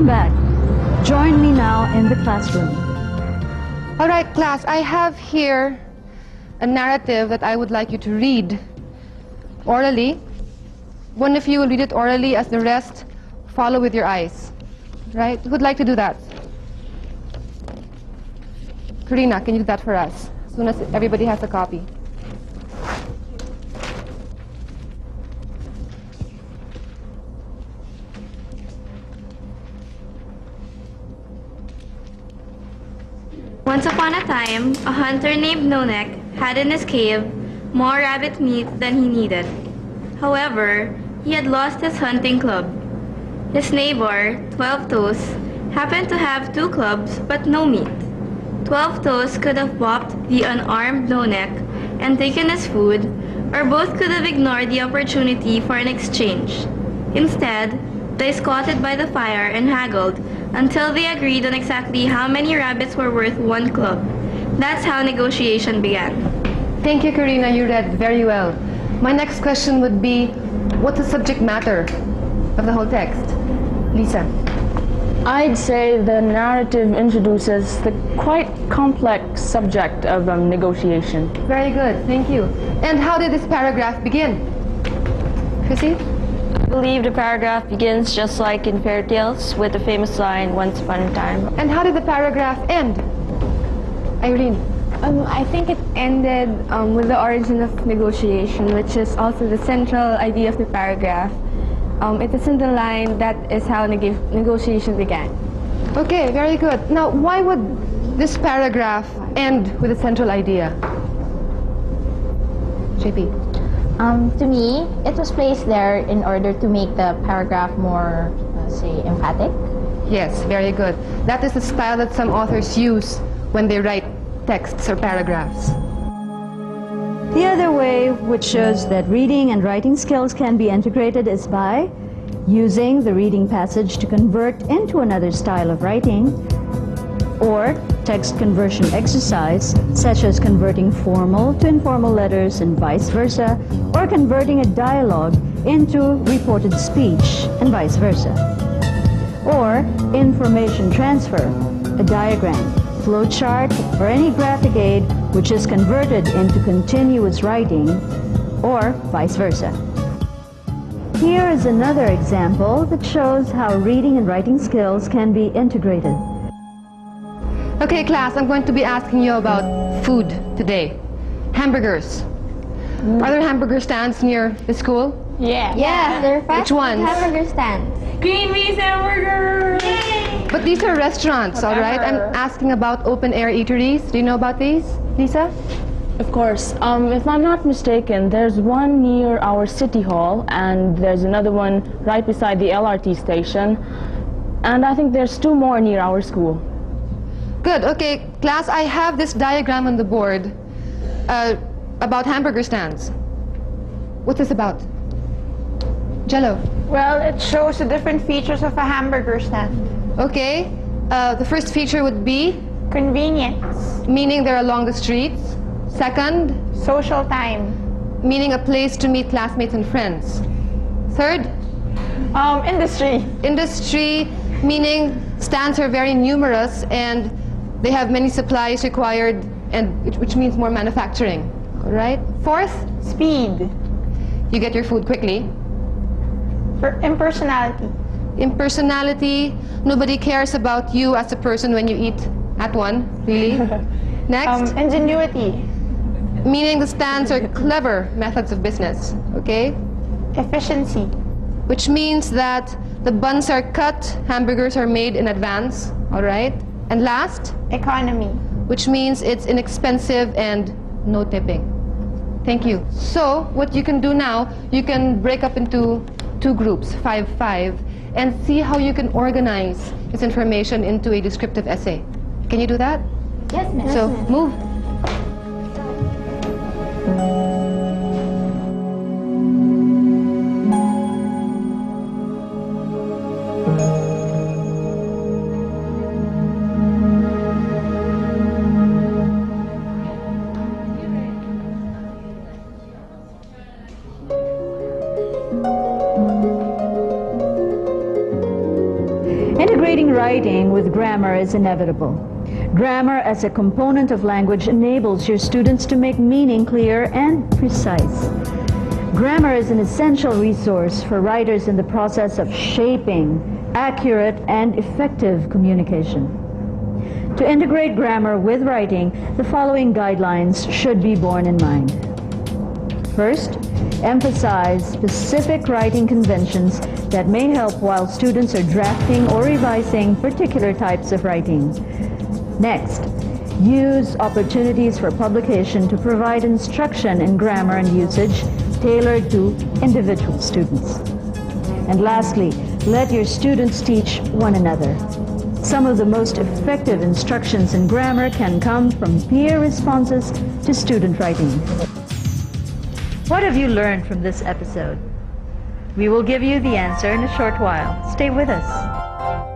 Welcome back. Join me now in the classroom. All right, class, I have here a narrative that I would like you to read orally. One of you will read it orally, as the rest follow with your eyes. Right? Who would like to do that? Karina, can you do that for us? As soon as everybody has a copy. Once upon a time, a hunter named Nonek had in his cave more rabbit meat than he needed. However, he had lost his hunting club. His neighbor, 12 Toes, happened to have 2 clubs but no meat. 12 Toes could have bopped the unarmed Nonek and taken his food, or both could have ignored the opportunity for an exchange. Instead, they squatted by the fire and haggled until they agreed on exactly how many rabbits were worth 1 club. That's how negotiation began. Thank you, Karina. You read very well. My next question would be, what's the subject matter of the whole text? Lisa. I'd say the narrative introduces the quite complex subject of negotiation. Very good. Thank you. And how did this paragraph begin? Chrissy? I believe the paragraph begins just like in fairy tales with the famous line, "Once upon a time." And how did the paragraph end? Irene? I think it ended with the origin of negotiation, which is also the central idea of the paragraph. It is in the line, that is how negotiation began. Okay, very good. Now, why would this paragraph end with a central idea? JP? To me, it was placed there in order to make the paragraph more, say, emphatic. Yes, very good. That is the style that some authors use when they write texts or paragraphs. The other way which shows that reading and writing skills can be integrated is by using the reading passage to convert into another style of writing, or text conversion exercise, such as converting formal to informal letters and vice versa, or converting a dialogue into reported speech and vice versa. Or information transfer, a diagram, flowchart, or any graphic aid which is converted into continuous writing, or vice versa. Here is another example that shows how reading and writing skills can be integrated. Okay, class, I'm going to be asking you about food today. Hamburgers. Are there hamburger stands near the school? Yeah. Yes, there are 5 Which ones? hamburger stands. Green Beans Hamburger! But these are restaurants, all right? I'm asking about open-air eateries. Do you know about these, Lisa? Of course. If I'm not mistaken, there's one near our city hall, and there's another one right beside the LRT station, and I think there's 2 more near our school. Good. Okay, class, I have this diagram on the board about hamburger stands. What's this about? Jello. Well, it shows the different features of a hamburger stand. Okay. The first feature would be? Convenience. Meaning they're along the streets. Second? Social time. Meaning a place to meet classmates and friends. Third? Industry. Industry, meaning stands are very numerous and they have many supplies required, and which means more manufacturing. All right? Fourth? Speed. You get your food quickly. Impersonality. Impersonality, nobody cares about you as a person when you eat at one, really. Next? Ingenuity. Meaning the stands are clever methods of business, okay? Efficiency. Which means that the buns are cut, hamburgers are made in advance, all right? And last? Economy. Which means it's inexpensive and no tipping. Thank you. So, what you can do now, you can break up into 2 groups, 5-5, and see how you can organize this information into a descriptive essay. Can you do that? Yes, ma'am. So, move. writing with grammar is inevitable. Grammar as a component of language enables your students to make meaning clear and precise. Grammar is an essential resource for writers in the process of shaping accurate and effective communication. To integrate grammar with writing, the following guidelines should be borne in mind. First, emphasize specific writing conventions that may help while students are drafting or revising particular types of writing. Next, use opportunities for publication to provide instruction in grammar and usage tailored to individual students. And lastly, let your students teach one another. Some of the most effective instructions in grammar can come from peer responses to student writing. What have you learned from this episode? We will give you the answer in a short while. Stay with us.